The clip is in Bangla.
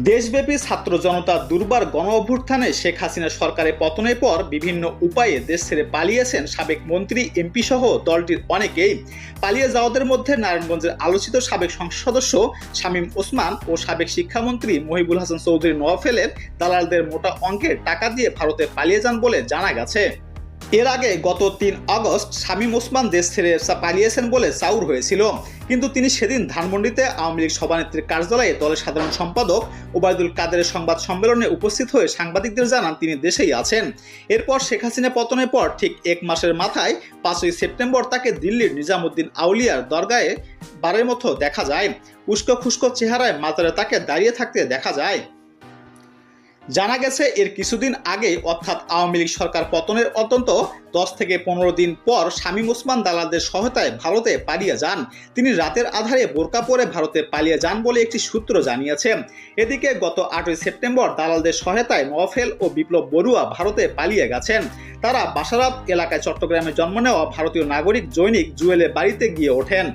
দেশব্যাপী ছাত্র জনতার দুর্বার গণ অভ্যুত্থানে শেখ হাসিনা সরকারের পতনের পর বিভিন্ন উপায়ে দেশ ছেড়ে পালিয়েছেন সাবেক মন্ত্রী, এমপি সহ দলটির অনেকেই। পালিয়ে যাওয়াদের মধ্যে নারায়ণগঞ্জের আলোচিত সাবেক সংসদ সদস্য শামীম ওসমান ও সাবেক শিক্ষামন্ত্রী মহিবুল হাসান চৌধুরী নোয়াফেলের দালালদের মোটা অঙ্কের টাকা দিয়ে ভারতে পালিয়ে যান বলে জানা গেছে। এর আগে গত ৩ আগস্ট শামীম ওসমান দেশ ছেড়ে পালিয়েছেন বলে চাউর হয়েছিল, কিন্তু তিনি সেদিন ধানমন্ডিতে আওয়ামী লীগ সভানেত্রীর কার্যালয়ে দলের সাধারণ সম্পাদক ওবায়দুল কাদেরের সংবাদ সম্মেলনে উপস্থিত হয়ে সাংবাদিকদের জানান তিনি দেশেই আছেন। এরপর শেখ হাসিনা পতনের পর ঠিক ১ মাসের মাথায় ৫ই সেপ্টেম্বর তাকে দিল্লির নিজামুদ্দিন আউলিয়ার দরগাহে বারের মতো দেখা যায়। উস্কো খুস্কো চেহারায় মাজারে তাকে দাঁড়িয়ে থাকতে দেখা যায়। জানা গেছে এর কিছুদিন আগে অর্থাৎ আওয়ামী লীগ সরকার পতনের অন্তত ১০ থেকে ১৫ দিন পর শামীম ওসমান দালালদের সহায়তায় ভারতে পালিয়ে যান। তিনি রাতের আধারে বোরকা পরে ভারতে পালিয়ে যান বলে একটি সূত্র জানিয়েছে। এদিকে গত ৮ই সেপ্টেম্বর দালালদের সহায়তায় নোয়াফেল ও বিপ্লব বড়ুয়া ভারতে পালিয়ে গেছেন। তারা বাসারাত এলাকায় চট্টগ্রামে জন্ম নেওয়া ভারতীয় নাগরিক জৈনিক জুয়েলের বাড়িতে গিয়ে ওঠেন।